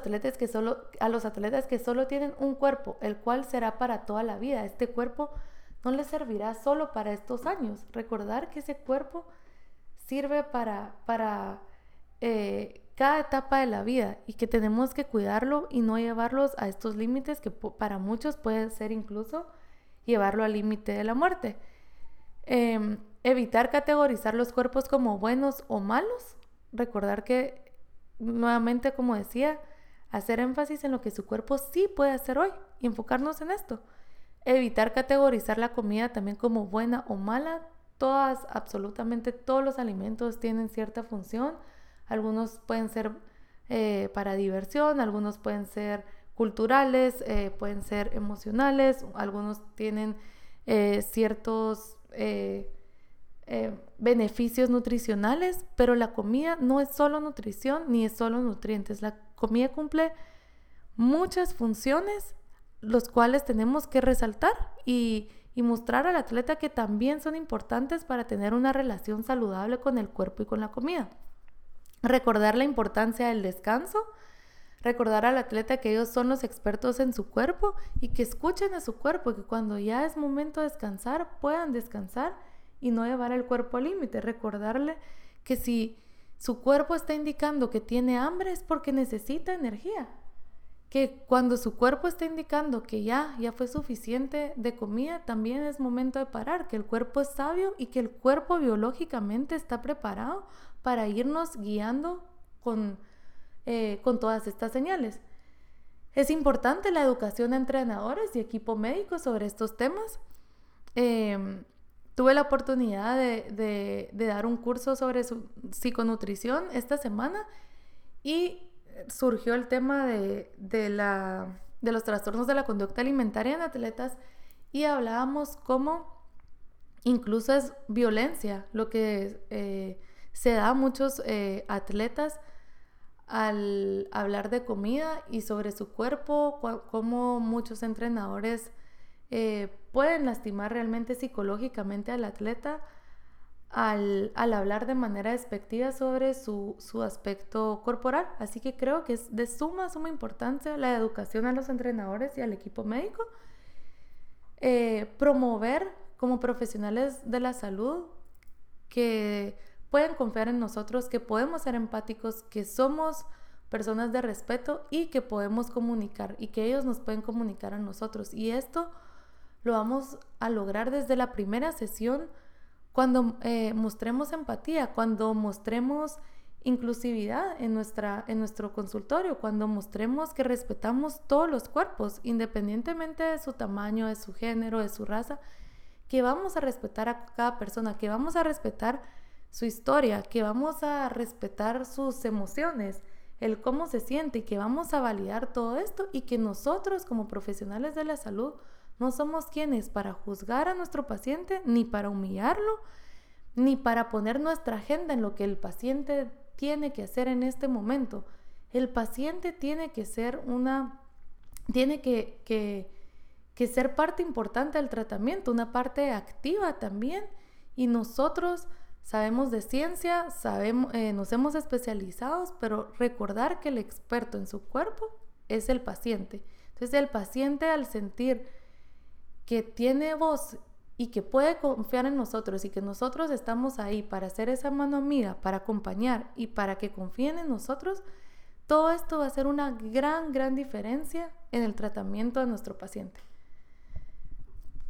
atletas que solo tienen un cuerpo, el cual será para toda la vida. Este cuerpo no les servirá solo para estos años. Recordar que ese cuerpo sirve para cada etapa de la vida y que tenemos que cuidarlo y no llevarlos a estos límites que para muchos puede ser incluso llevarlo al límite de la muerte. Evitar categorizar los cuerpos como buenos o malos. Recordar que, nuevamente, como decía, hacer énfasis en lo que su cuerpo sí puede hacer hoy y enfocarnos en esto. Evitar categorizar la comida también como buena o mala. Absolutamente todos los alimentos tienen cierta función. Algunos pueden ser para diversión, algunos pueden ser culturales, pueden ser emocionales, algunos tienen ciertos beneficios nutricionales, pero la comida no es solo nutrición ni es solo nutrientes. La comida cumple muchas funciones, los cuales tenemos que resaltar y mostrar al atleta que también son importantes para tener una relación saludable con el cuerpo y con la comida. Recordar la importancia del descanso, recordar al atleta que ellos son los expertos en su cuerpo y que escuchen a su cuerpo, que cuando ya es momento de descansar, puedan descansar y no llevar el cuerpo al límite. Recordarle que si su cuerpo está indicando que tiene hambre es porque necesita energía. Que cuando su cuerpo está indicando que ya fue suficiente de comida, también es momento de parar, que el cuerpo es sabio y que el cuerpo biológicamente está preparado para irnos guiando con todas estas señales. Es importante la educación a entrenadores y equipo médico sobre estos temas. Tuve la oportunidad de dar un curso sobre psiconutrición esta semana y surgió el tema de los trastornos de la conducta alimentaria en atletas y hablábamos cómo incluso es violencia lo que se da a muchos atletas al hablar de comida y sobre su cuerpo, cómo muchos entrenadores pueden lastimar realmente psicológicamente al atleta al hablar de manera despectiva sobre su aspecto corporal. Así que creo que es de suma importancia la educación a los entrenadores y al equipo médico. Promover como profesionales de la salud que pueden confiar en nosotros, que podemos ser empáticos, que somos personas de respeto y que podemos comunicar y que ellos nos pueden comunicar a nosotros. Y esto lo vamos a lograr desde la primera sesión cuando mostremos empatía, cuando mostremos inclusividad en nuestro consultorio, cuando mostremos que respetamos todos los cuerpos, independientemente de su tamaño, de su género, de su raza, que vamos a respetar a cada persona, que vamos a respetar su historia, que vamos a respetar sus emociones, el cómo se siente y que vamos a validar todo esto y que nosotros como profesionales de la salud no somos quienes para juzgar a nuestro paciente, ni para humillarlo, ni para poner nuestra agenda en lo que el paciente tiene que hacer en este momento. El paciente tiene que ser ser parte importante del tratamiento, una parte activa también. Y nosotros sabemos de ciencia, nos hemos especializado, pero recordar que el experto en su cuerpo es el paciente. Entonces el paciente, al sentir que tiene voz y que puede confiar en nosotros y que nosotros estamos ahí para hacer esa mano amiga, para acompañar y para que confíen en nosotros, todo esto va a hacer una gran diferencia en el tratamiento de nuestro paciente.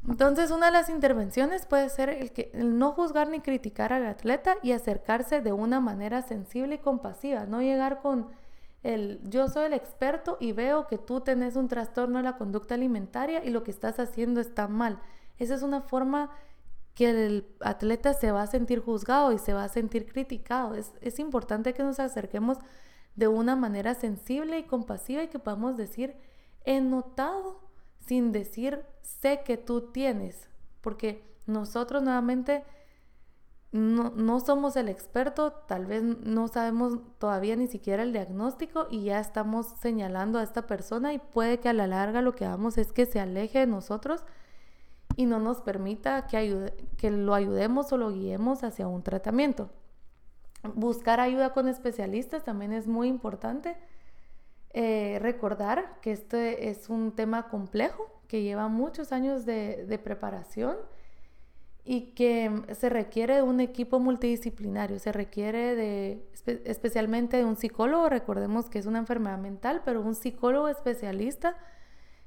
Entonces, una de las intervenciones puede ser el no juzgar ni criticar al atleta y acercarse de una manera sensible y compasiva, no llegar con yo soy el experto y veo que tú tenés un trastorno de la conducta alimentaria y lo que estás haciendo está mal. Esa es una forma que el atleta se va a sentir juzgado y se va a sentir criticado. Es importante que nos acerquemos de una manera sensible y compasiva y que podamos decir, he notado, sin decir, sé que tú tienes, porque nosotros nuevamente no somos el experto, tal vez no sabemos todavía ni siquiera el diagnóstico y ya estamos señalando a esta persona y puede que a la larga lo que hagamos es que se aleje de nosotros y no nos permita que lo ayudemos o lo guiemos hacia un tratamiento. Buscar ayuda con especialistas también es muy importante. Recordar que este es un tema complejo que lleva muchos años de preparación y que se requiere de un equipo multidisciplinario, se requiere especialmente de un psicólogo. Recordemos que es una enfermedad mental, pero un psicólogo especialista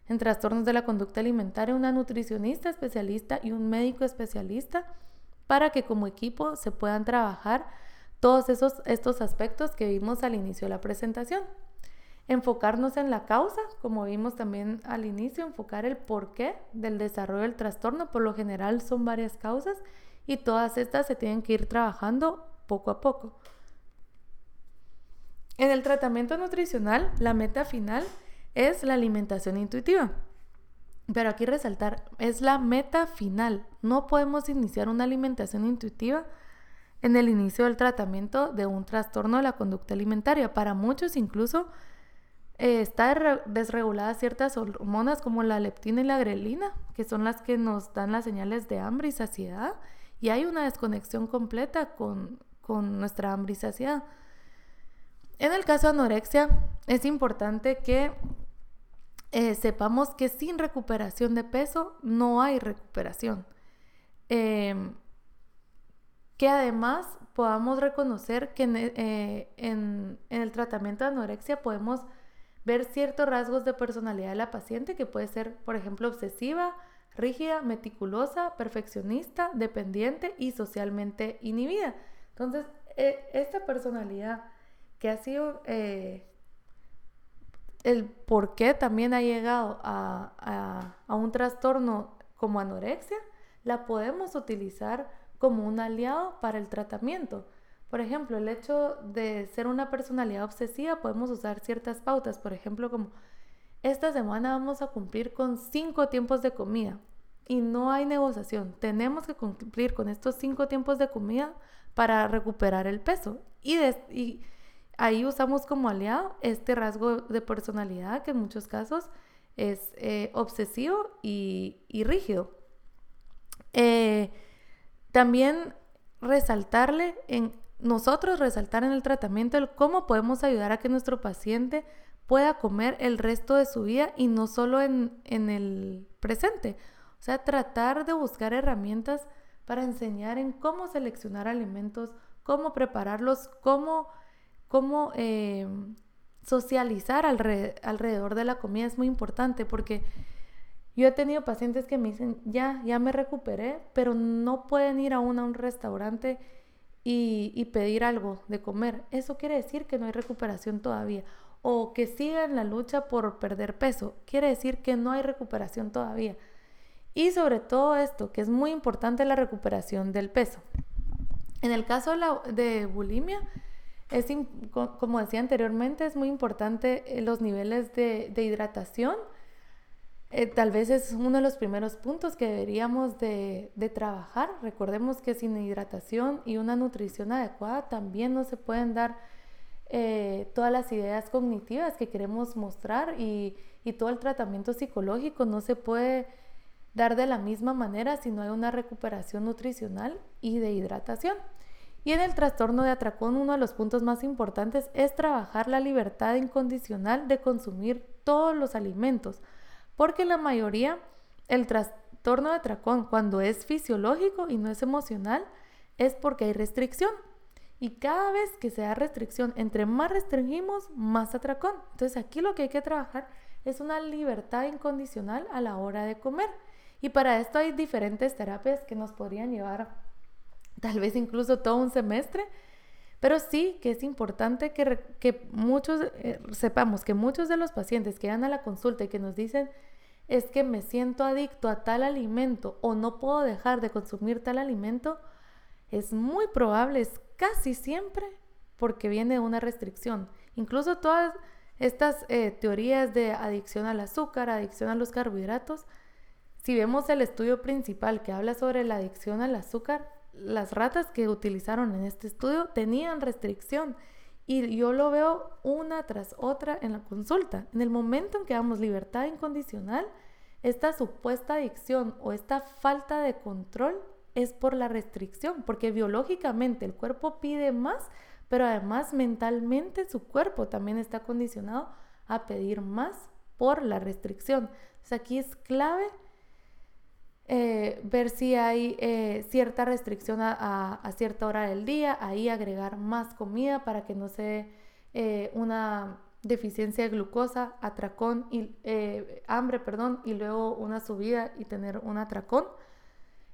en trastornos de la conducta alimentaria, una nutricionista especialista y un médico especialista para que como equipo se puedan trabajar todos estos aspectos que vimos al inicio de la presentación. Enfocarnos en la causa, como vimos también al inicio, enfocar el porqué del desarrollo del trastorno. Por lo general son varias causas y todas estas se tienen que ir trabajando poco a poco. En el tratamiento nutricional, la meta final es la alimentación intuitiva. Pero aquí resaltar, es la meta final. No podemos iniciar una alimentación intuitiva en el inicio del tratamiento de un trastorno de la conducta alimentaria. Para muchos incluso Está desreguladas ciertas hormonas como la leptina y la grelina, que son las que nos dan las señales de hambre y saciedad, y hay una desconexión completa con nuestra hambre y saciedad. En el caso de anorexia, es importante que sepamos que sin recuperación de peso no hay recuperación. Que además podamos reconocer que en el tratamiento de anorexia podemos ver ciertos rasgos de personalidad de la paciente, que puede ser, por ejemplo, obsesiva, rígida, meticulosa, perfeccionista, dependiente y socialmente inhibida. Entonces, esta personalidad que ha sido el por qué también ha llegado a un trastorno como anorexia, la podemos utilizar como un aliado para el tratamiento. Por ejemplo, el hecho de ser una personalidad obsesiva, podemos usar ciertas pautas, por ejemplo, como esta semana vamos a cumplir con 5 tiempos de comida y no hay negociación. Tenemos que cumplir con estos 5 tiempos de comida para recuperar el peso. Y ahí usamos como aliado este rasgo de personalidad que en muchos casos es obsesivo y rígido. También resaltar en el tratamiento el cómo podemos ayudar a que nuestro paciente pueda comer el resto de su vida y no solo en el presente. O sea, tratar de buscar herramientas para enseñar en cómo seleccionar alimentos, cómo prepararlos, cómo socializar alrededor de la comida es muy importante, porque yo he tenido pacientes que me dicen, ya me recuperé, pero no pueden ir aún a un restaurante y pedir algo de comer. Eso quiere decir que no hay recuperación todavía. O que sigan la lucha por perder peso. Quiere decir que no hay recuperación todavía. Y sobre todo esto, que es muy importante, la recuperación del peso. En el caso de bulimia, como decía anteriormente, es muy importante los niveles de hidratación. Tal vez es uno de los primeros puntos que deberíamos de trabajar. Recordemos que sin hidratación y una nutrición adecuada también no se pueden dar todas las ideas cognitivas que queremos mostrar, y todo el tratamiento psicológico no se puede dar de la misma manera si no hay una recuperación nutricional y de hidratación. Y en el trastorno de atracón, uno de los puntos más importantes es trabajar la libertad incondicional de consumir todos los alimentos, porque la mayoría, el trastorno de atracón, cuando es fisiológico y no es emocional, es porque hay restricción. Y cada vez que se da restricción, entre más restringimos, más atracón. Entonces aquí lo que hay que trabajar es una libertad incondicional a la hora de comer. Y para esto hay diferentes terapias que nos podrían llevar tal vez incluso todo un semestre. Pero sí que es importante que muchos sepamos que muchos de los pacientes que van a la consulta y que nos dicen es que me siento adicto a tal alimento o no puedo dejar de consumir tal alimento, es muy probable, es casi siempre porque viene de una restricción. Incluso todas estas teorías de adicción al azúcar, adicción a los carbohidratos, si vemos el estudio principal que habla sobre la adicción al azúcar, las ratas que utilizaron en este estudio tenían restricción, y yo lo veo una tras otra en la consulta. En el momento en que damos libertad incondicional, esta supuesta adicción o esta falta de control es por la restricción, porque biológicamente el cuerpo pide más, pero además mentalmente su cuerpo también está condicionado a pedir más por la restricción. Entonces aquí es clave ver si hay cierta restricción a cierta hora del día, ahí agregar más comida para que no se dé una deficiencia de glucosa, atracón y hambre, y luego una subida y tener un atracón.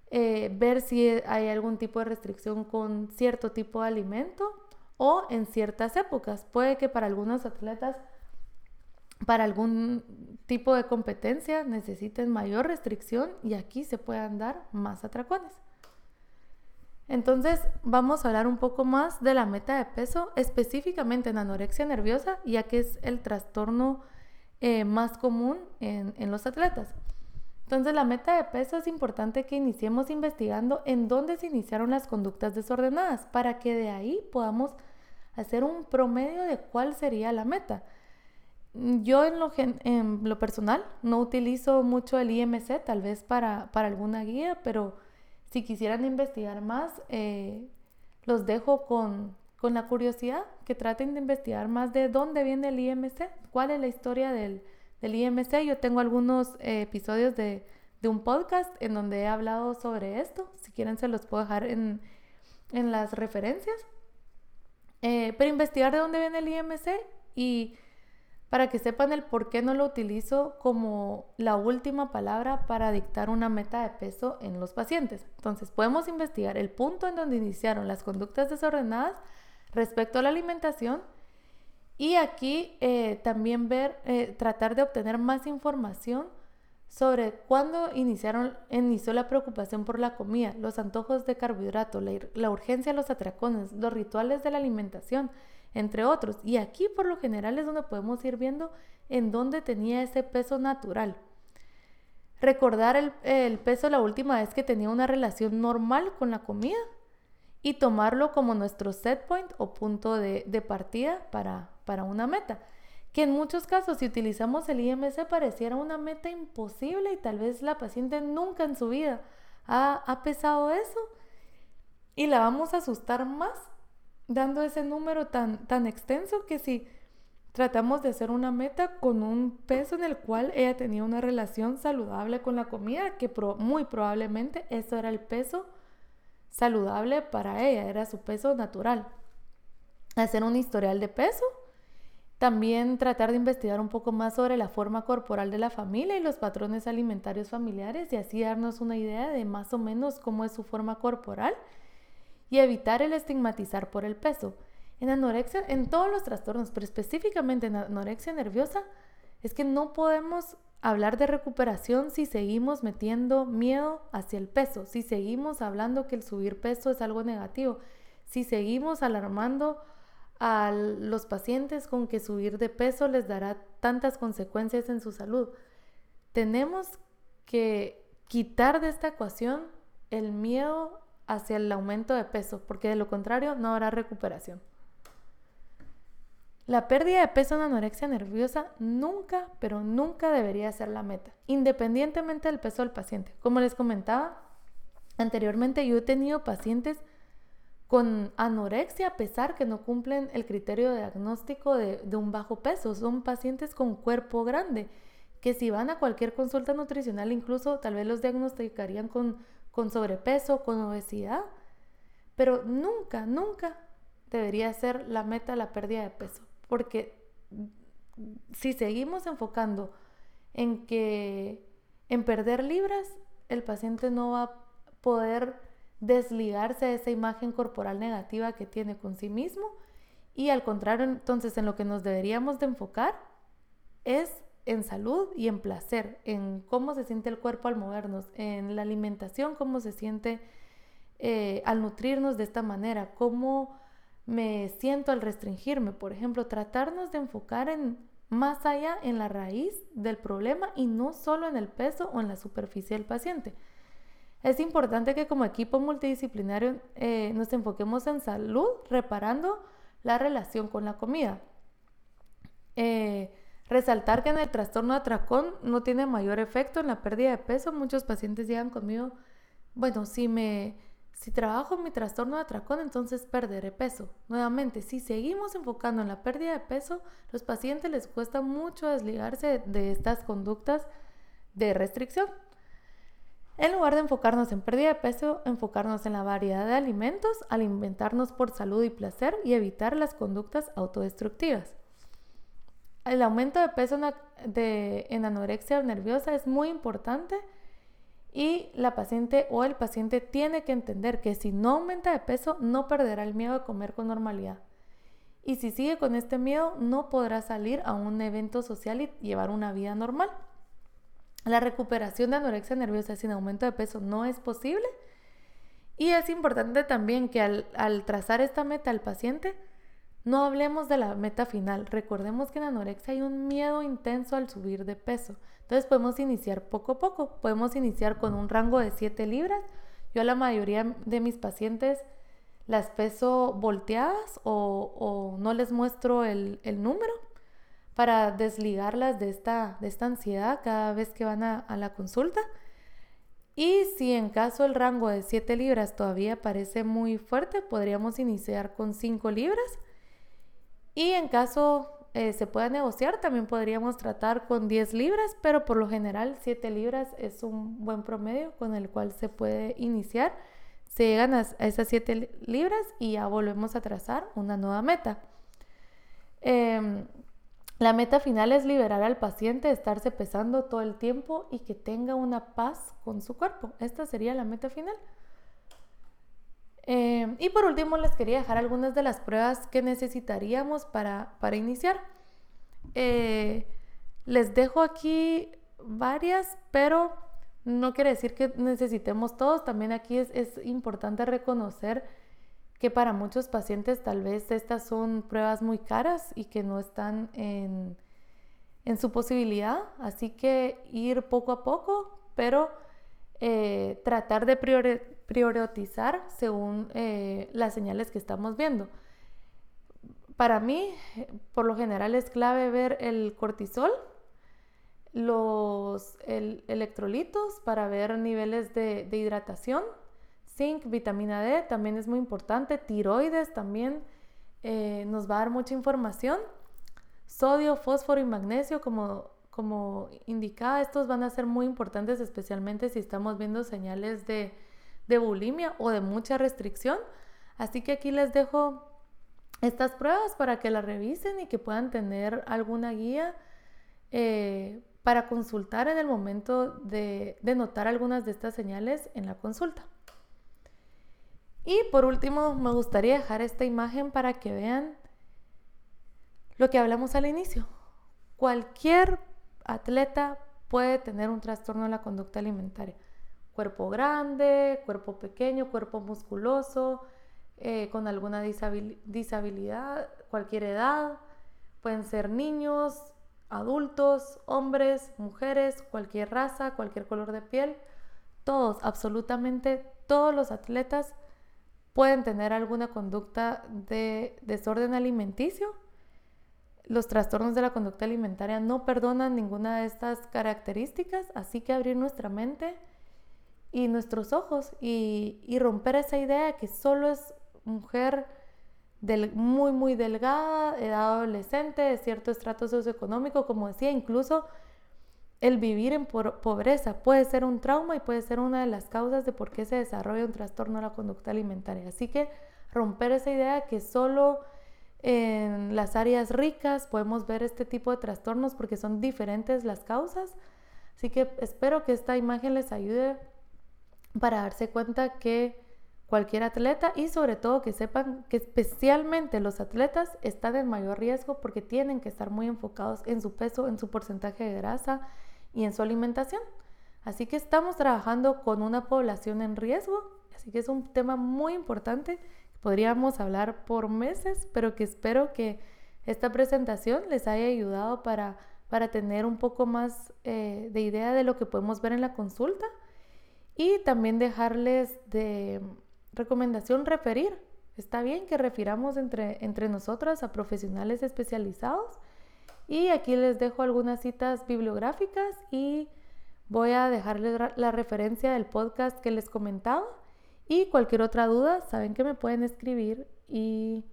Ver si hay algún tipo de restricción con cierto tipo de alimento o en ciertas épocas. Puede que para algunos atletas, para algún tipo de competencia, necesiten mayor restricción y aquí se puedan dar más atracones. Entonces vamos a hablar un poco más de la meta de peso, específicamente en anorexia nerviosa, ya que es el trastorno más común en los atletas. Entonces la meta de peso, es importante que iniciemos investigando en dónde se iniciaron las conductas desordenadas para que de ahí podamos hacer un promedio de cuál sería la meta. Yo en lo personal no utilizo mucho el IMC, tal vez para alguna guía, pero si quisieran investigar más, los dejo con la curiosidad, que traten de investigar más de dónde viene el IMC, cuál es la historia del IMC. Yo tengo algunos episodios de un podcast en donde he hablado sobre esto. Si quieren se los puedo dejar en las referencias. Pero investigar de dónde viene el IMC y para que sepan el por qué no lo utilizo como la última palabra para dictar una meta de peso en los pacientes. Entonces, podemos investigar el punto en donde iniciaron las conductas desordenadas respecto a la alimentación y aquí también tratar de obtener más información sobre cuándo inició la preocupación por la comida, los antojos de carbohidrato, la urgencia de los atracones, los rituales de la alimentación, entre otros. Y aquí por lo general es donde podemos ir viendo en dónde tenía ese peso natural. Recordar el peso la última vez que tenía una relación normal con la comida y tomarlo como nuestro set point o punto de partida para una meta. Que en muchos casos, si utilizamos el IMC, pareciera una meta imposible y tal vez la paciente nunca en su vida ha pesado eso y la vamos a asustar más dando ese número tan extenso que si tratamos de hacer una meta con un peso en el cual ella tenía una relación saludable con la comida, que muy probablemente eso era el peso saludable para ella, era su peso natural. Hacer un historial de peso. También tratar de investigar un poco más sobre la forma corporal de la familia y los patrones alimentarios familiares y así darnos una idea de más o menos cómo es su forma corporal y evitar el estigmatizar por el peso. En anorexia, en todos los trastornos, pero específicamente en anorexia nerviosa, es que no podemos hablar de recuperación si seguimos metiendo miedo hacia el peso, si seguimos hablando que el subir peso es algo negativo, si seguimos alarmando a los pacientes con que subir de peso les dará tantas consecuencias en su salud. Tenemos que quitar de esta ecuación el miedo hacia el aumento de peso, porque de lo contrario no habrá recuperación. La pérdida de peso en anorexia nerviosa nunca, pero nunca debería ser la meta, independientemente del peso del paciente. Como les comentaba anteriormente, yo he tenido pacientes con anorexia a pesar que no cumplen el criterio diagnóstico de un bajo peso. Son pacientes con cuerpo grande que si van a cualquier consulta nutricional incluso tal vez los diagnosticarían con sobrepeso, con obesidad, pero nunca debería ser la meta la pérdida de peso, porque si seguimos enfocando en perder libras, el paciente no va a poder desligarse de esa imagen corporal negativa que tiene con sí mismo y al contrario, entonces en lo que nos deberíamos de enfocar es en salud y en placer, en cómo se siente el cuerpo al movernos, en la alimentación, cómo se siente al nutrirnos de esta manera, cómo me siento al restringirme, por ejemplo, tratarnos de enfocar más allá en la raíz del problema y no solo en el peso o en la superficie del paciente. Es importante que como equipo multidisciplinario nos enfoquemos en salud, reparando la relación con la comida. Resaltar que en el trastorno de atracón no tiene mayor efecto en la pérdida de peso. Muchos pacientes llegan conmigo, bueno, si trabajo en mi trastorno de atracón, entonces perderé peso. Nuevamente, si seguimos enfocando en la pérdida de peso, los pacientes les cuesta mucho desligarse de estas conductas de restricción. En lugar de enfocarnos en pérdida de peso, enfocarnos en la variedad de alimentos, alimentarnos por salud y placer y evitar las conductas autodestructivas. El aumento de peso en anorexia nerviosa es muy importante y la paciente o el paciente tiene que entender que si no aumenta de peso, no perderá el miedo a comer con normalidad. Y si sigue con este miedo, no podrá salir a un evento social y llevar una vida normal. La recuperación de anorexia nerviosa sin aumento de peso no es posible y es importante también que al trazar esta meta al paciente no hablemos de la meta final. Recordemos que en anorexia hay un miedo intenso al subir de peso. Entonces podemos iniciar poco a poco. Podemos iniciar con un rango de 7 libras. Yo a la mayoría de mis pacientes las peso volteadas o no les muestro el número para desligarlas de esta ansiedad cada vez que van a la consulta. Y si en caso el rango de 7 libras todavía parece muy fuerte, podríamos iniciar con 5 libras. Y en caso se pueda negociar, también podríamos tratar con 10 libras, pero por lo general 7 libras es un buen promedio con el cual se puede iniciar. Se llegan a esas 7 libras y ya volvemos a trazar una nueva meta. La meta final es liberar al paciente de estarse pesando todo el tiempo y que tenga una paz con su cuerpo. Esta sería la meta final. Y por último les quería dejar algunas de las pruebas que necesitaríamos para iniciar. Les dejo aquí varias, pero no quiere decir que necesitemos todos. También aquí es importante reconocer que para muchos pacientes tal vez estas son pruebas muy caras y que no están en su posibilidad. Así que ir poco a poco, pero tratar de priorizar según las señales que estamos viendo. Para mí, por lo general es clave ver el cortisol, los electrolitos para ver niveles de hidratación, zinc, vitamina D también es muy importante, tiroides también nos va a dar mucha información, sodio, fósforo y magnesio como indicaba, estos van a ser muy importantes especialmente si estamos viendo señales de bulimia o de mucha restricción. Así que aquí les dejo estas pruebas para que las revisen y que puedan tener alguna guía para consultar en el momento de notar algunas de estas señales en la consulta. Y por último, me gustaría dejar esta imagen para que vean lo que hablamos al inicio. Cualquier atleta puede tener un trastorno de la conducta alimentaria. Cuerpo grande, cuerpo pequeño, cuerpo musculoso, con alguna disabilidad, cualquier edad. Pueden ser niños, adultos, hombres, mujeres, cualquier raza, cualquier color de piel. Todos, absolutamente todos los atletas pueden tener alguna conducta de desorden alimenticio. Los trastornos de la conducta alimentaria no perdonan ninguna de estas características, así que abrir nuestra mente y nuestros ojos y romper esa idea de que solo es mujer muy muy delgada, edad adolescente, de cierto estrato socioeconómico, como decía, incluso el vivir en pobreza puede ser un trauma y puede ser una de las causas de por qué se desarrolla un trastorno de la conducta alimentaria. Así que romper esa idea de que solo en las áreas ricas podemos ver este tipo de trastornos porque son diferentes las causas. Así que espero que esta imagen les ayude para darse cuenta que cualquier atleta y sobre todo que sepan que especialmente los atletas están en mayor riesgo porque tienen que estar muy enfocados en su peso, en su porcentaje de grasa y en su alimentación. Así que estamos trabajando con una población en riesgo, así que es un tema muy importante. Podríamos hablar por meses, pero que espero que esta presentación les haya ayudado para tener un poco más de idea de lo que podemos ver en la consulta y también dejarles de recomendación referir. Está bien que refiramos entre nosotros a profesionales especializados y aquí les dejo algunas citas bibliográficas y voy a dejarles la referencia del podcast que les comentaba. Y cualquier otra duda, saben que me pueden escribir y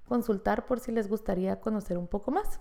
consultar por si les gustaría conocer un poco más.